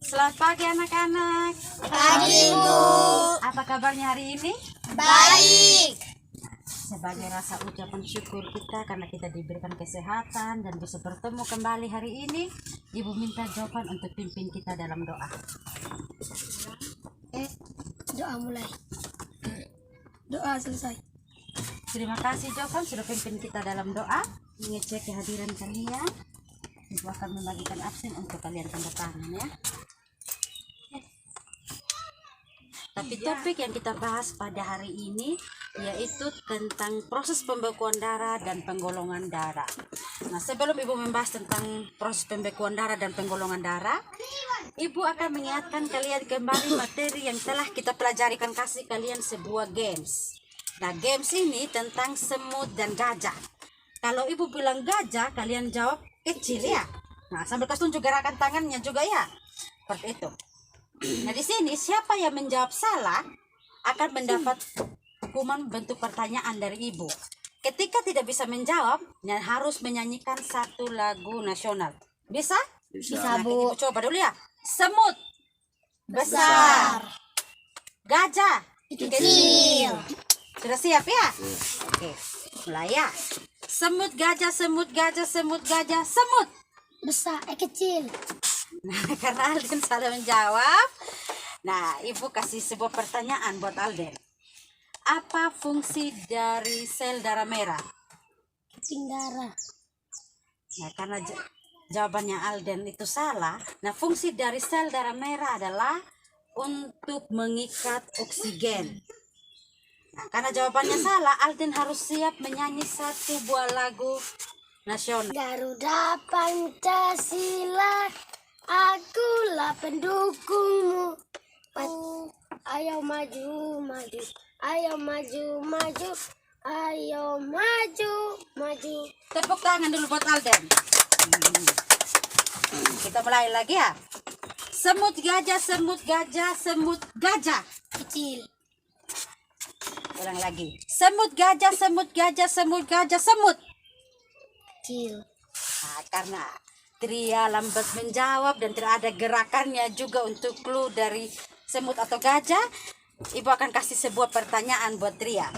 Selamat pagi anak-anak. Pagi, Bu. Apa kabarnya hari ini? Baik. Sebagai rasa ucapan syukur kita karena kita diberikan kesehatan dan bisa bertemu kembali hari ini, Ibu minta jawaban untuk pimpin kita dalam doa. Doa mulai. Doa selesai. Terima kasih Jovan sudah pimpin kita dalam doa, mengecek kehadiran kalian. Ibu akan membagikan absen untuk kalian tanda tangan ya. Tapi topik yang kita bahas pada hari ini yaitu tentang proses pembekuan darah dan penggolongan darah. Nah, sebelum Ibu membahas tentang proses pembekuan darah dan penggolongan darah, Ibu akan mengingatkan kalian kembali materi yang telah kita pelajarikan, kasih kalian sebuah games. Nah, games ini tentang semut dan gajah. Kalau Ibu bilang gajah, kalian jawab kecil ya. Nah, sambil kasih tunjuk gerakan tangannya juga ya. Seperti itu. Nah, di sini siapa yang menjawab salah akan mendapat hukuman bentuk pertanyaan dari Ibu. Ketika tidak bisa menjawab, harus menyanyikan satu lagu nasional. Bisa? Bisa, Nah, Bu. Ibu coba dulu ya. Semut besar, gajah Kecil. Sudah siap ya? Oke, mulai ya. Semut gajah, semut gajah, semut gajah, semut. Besar, kecil. Nah, karena Alden salah menjawab, nah Ibu kasih sebuah pertanyaan buat Alden. Apa fungsi dari sel darah merah? Keping darah. Nah, karena jawabannya Alden itu salah, nah fungsi dari sel darah merah adalah untuk mengikat oksigen. Nah, karena jawabannya salah, Alden harus siap menyanyi satu buah lagu nasional. Garuda Pancasila, akulah pendukungmu. Ayo maju, maju. Ayo maju, maju. Ayo maju, maju. Tepuk tangan dulu buat Alden. Kita mulai lagi ya. Semut gajah, semut gajah, semut gajah. Kecil. Ulang lagi. Semut gajah, semut gajah, semut gajah, semut. Kecil. Nah, karena Tria lambat menjawab dan tidak ada gerakannya juga untuk clue dari semut atau gajah, Ibu akan kasih sebuah pertanyaan buat Tria.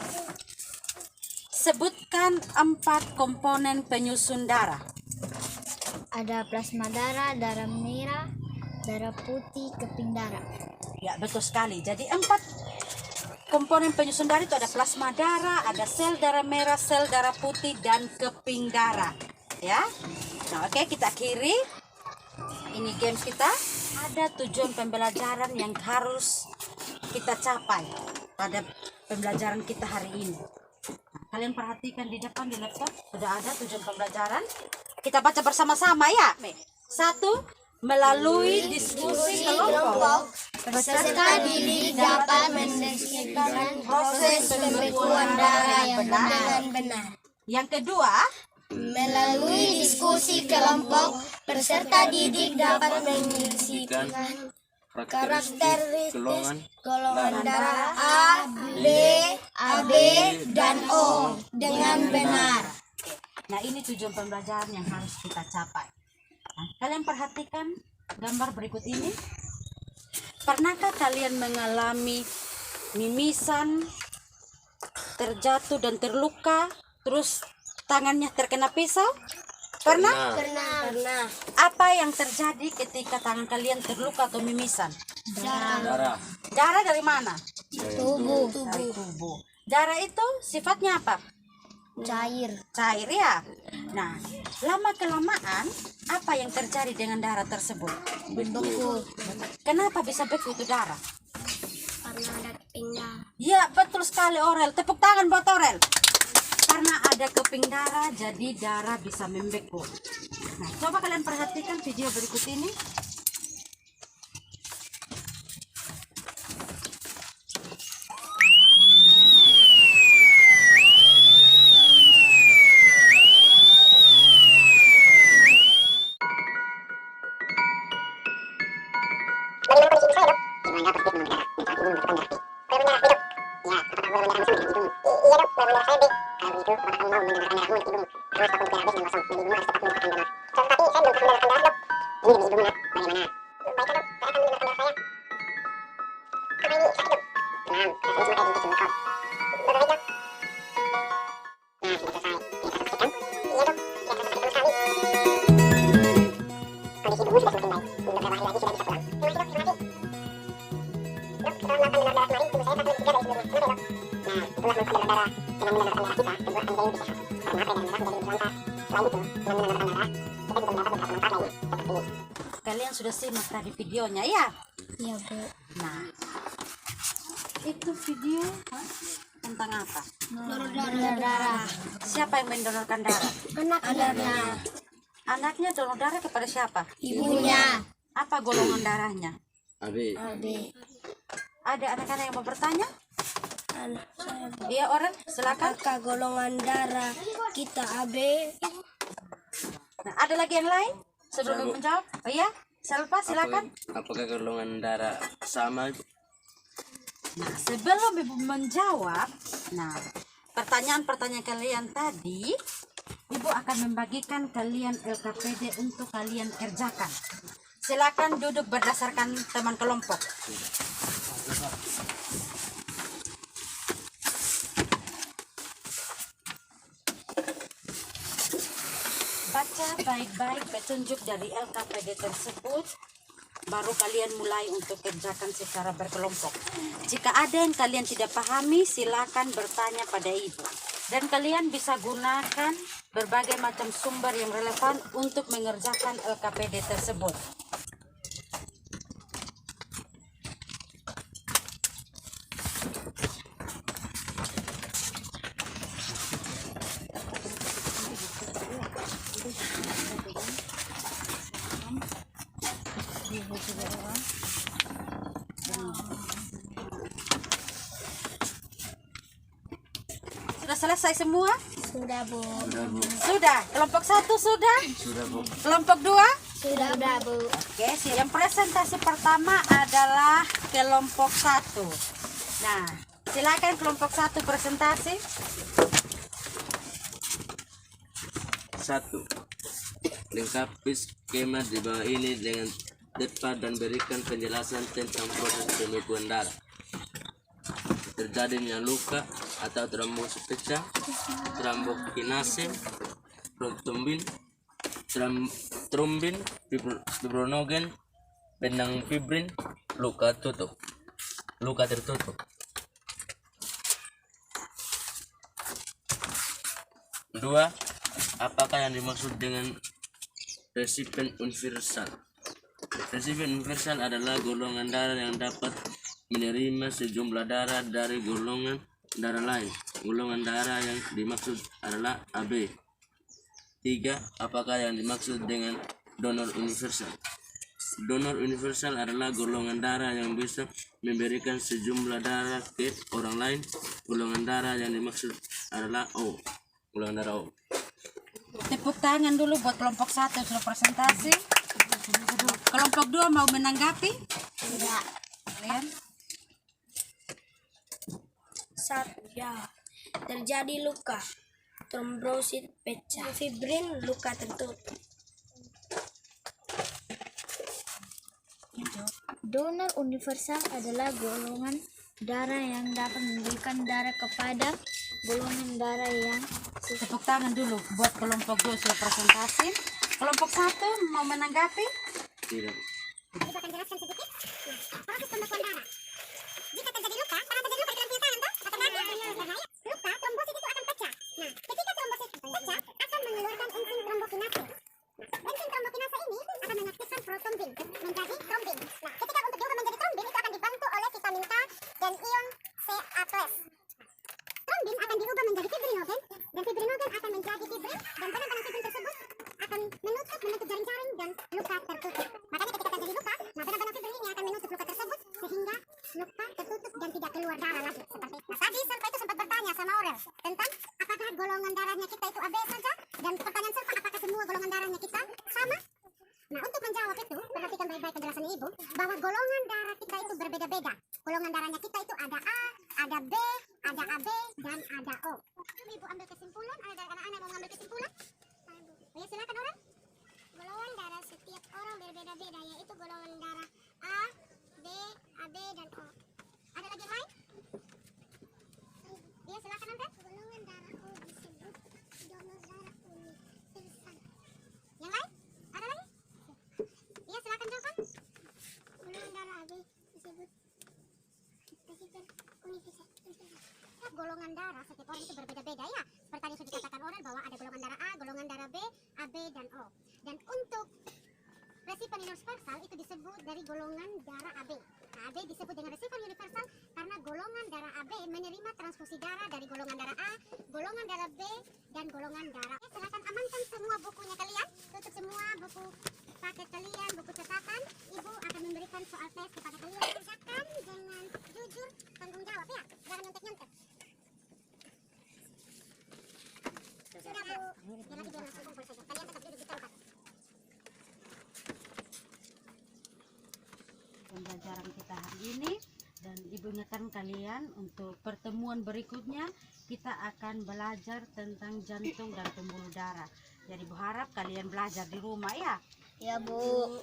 Sebutkan 4 komponen penyusun darah. Ada plasma darah, darah merah, darah putih, keping darah. Ya, betul sekali. Jadi 4 komponen penyusun darah itu ada plasma darah, ada sel darah merah, sel darah putih, dan keping darah. Ya. Nah, oke, kita akhiri. Ini games kita. Ada tujuan pembelajaran yang harus kita capai pada pembelajaran kita hari ini. Nah, kalian perhatikan di depan di laptop sudah ada tujuan pembelajaran. Kita baca bersama-sama ya. 1. Melalui diskusi kelompok, peserta didik dapat mendeskripsikan proses pembekuan darah yang benar. Yang kedua, Melalui diskusi kelompok, peserta didik dapat mendeskripsikan karakteristik golongan darah A, B, AB, dan O dengan benar. nah ini tujuan pembelajaran yang harus kita capai. Nah, kalian perhatikan gambar berikut ini. Pernahkah kalian mengalami mimisan, terjatuh dan terluka, terus tangannya terkena pisau? Pernah? Pernah. Apa yang terjadi ketika tangan kalian terluka atau mimisan? Darah. Darah dari mana? Tubuh. Dari tubuh. Darah itu sifatnya apa? Cair. Cair ya. Nah, lama-kelamaan apa yang terjadi dengan darah tersebut? Beku. Kenapa bisa beku itu darah? Karena ada keping darah. Ya, betul sekali Orel. Tepuk tangan buat Orel. Karena ada keping darah, jadi darah bisa membeku. Nah, coba kalian perhatikan video berikut ini. Ini Kalian sudah simak tadi videonya ya? Iya, Bu. Nah, itu video tentang apa? Donor darah. Siapa yang mendonorkan darah? Anaknya. Anaknya donor darah kepada siapa? Ibunya. Apa golongan darahnya? AB. AB. Ada anak-anak yang mau bertanya? Anak saya. Iya, orang silakan. Apakah golongan darah kita AB? Nah, ada lagi yang lain sebelum ibu menjawab? Oh iya, Salva silakan. Apakah golongan darah sama? Nah, sebelum ibu menjawab, nah pertanyaan-pertanyaan kalian tadi, ibu akan membagikan kalian LKPD untuk kalian kerjakan. Silakan duduk berdasarkan teman kelompok. Baca baik-baik petunjuk dari LKPD tersebut, baru kalian mulai untuk kerjakan secara berkelompok. Jika ada yang kalian tidak pahami, silakan bertanya pada ibu. Dan kalian bisa gunakan berbagai macam sumber yang relevan untuk mengerjakan LKPD tersebut. Sudah selesai semua? Sudah, Bu. Sudah, Bu. Sudah. Kelompok 1 sudah? Sudah, Bu. Kelompok 2? Sudah, Bu. Oke, yang presentasi pertama adalah kelompok 1. Nah, silakan kelompok 1 presentasi. 1. Lengkapi skema di bawah ini dengan tepat dan berikan penjelasan tentang proses pembekuan darah. Terjadinya luka atau trombosis pecah, trombokinase, trombin, fibrinogen, benang fibrin, luka tertutup. 2. Apakah yang dimaksud dengan resipien universal? Resipien universal adalah golongan darah yang dapat menerima sejumlah darah dari golongan darah lain. Golongan darah yang dimaksud adalah AB. 3. Apakah yang dimaksud dengan donor universal? Donor universal adalah golongan darah yang bisa memberikan sejumlah darah ke orang lain. Golongan darah yang dimaksud adalah O. Golongan darah O. Tepuk tangan dulu buat kelompok 1 sudah presentasi. Kelompok 2 mau menanggapi? Tidak. Kalian? Ya. Terjadi luka. Trombosit pecah. Fibrin luka tertutup. Donor universal adalah golongan darah yang dapat memberikan darah kepada golongan darah yang Tepuk tangan dulu buat kelompok 2 sudah presentasi. Kelompok 1 mau menanggapi? Tidak. Ibu akan jelaskan sedikit. Proses pembekuan darah. Jika terjadi luka, karena terjadi luka di tangan toh, karena luka, trombosit itu akan pecah. Nah, ketika trombosit pecah, akan mengeluarkan enzim trombokinase. Enzim trombokinase ini akan mengaktifkan protombin menjadi trombin. Nah, ketika untuk diubah menjadi trombin itu akan dibantu oleh vitamin K dan ion Ca+. Trombin akan diubah menjadi fibrinogen dan fibrinogen akan menjadi fibrin dan benang-benang fibrin tersebut akan membentuk jaring-jaring dan luka tertutup. Makanya ketika terjadi luka, nah benang-benang fibrin ini akan menutup luka tersebut sehingga luka tertutup dan tidak keluar darah lagi. Seperti itu. Nah, tadi Serpa itu sempat bertanya sama Aurel tentang apakah golongan darahnya kita itu AB saja, dan pertanyaan Serpa apakah semua golongan darahnya kita sama? Nah, untuk menjawab itu, perhatikan baik-baik penjelasan Ibu bahwa golongan darah kita itu berbeda-beda. Golongan darahnya kita itu ada A, ada B, ada AB, dan ada O. Ibu ambil kesimpulan, ada anak-anak mau ambil kesimpulan? Oh ya, silakan orang. Golongan darah setiap orang berbeda-beda, yaitu golongan darah A, B, AB, dan O. Ada lagi yang lain? Ya, silakan Anda. Golongan darah O disebut donor darah universal. Yang lain? Ada lagi? Ya, golongan darah setiap orang itu berbeda-beda ya. Seperti tadi sudah dikatakan Oral bahwa ada golongan darah A, golongan darah B, AB, dan O. Dan untuk resipien universal itu disebut dari golongan darah AB. Nah, AB disebut dengan resipien universal karena golongan darah AB menerima transfusi darah dari golongan darah A, golongan darah B, dan golongan darah. Silakan amankan semua bukunya kalian, tutup semua buku paket kalian, buku catatan. Ibu akan memberikan soal tes kepada kalian. Kerjakan dengan jujur, tanggung jawab ya, jangan nyontek-nyontek. Sudah Bu, biar lagi biar langsung kumpul saja. Kalian tetap duduk di tempat. Pembelajaran kita hari ini, dan ibu ingatkan kalian untuk pertemuan berikutnya kita akan belajar tentang jantung dan pembuluh darah. Jadi ibu harap kalian belajar di rumah ya. Ya Bu.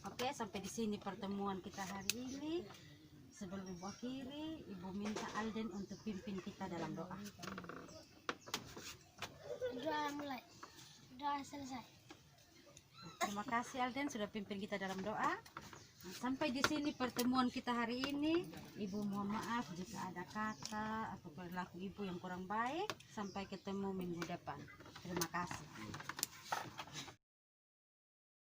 Oke, sampai di sini pertemuan kita hari ini. Sebelum ibu akhiri, ibu minta Alden untuk pimpin kita dalam doa. Doa mulai. Doa selesai. Terima kasih Alden sudah pimpin kita dalam doa. Nah, sampai di sini pertemuan kita hari ini. Ibu mohon maaf jika ada kata atau perilaku ibu yang kurang baik. Sampai ketemu minggu depan. Terima kasih.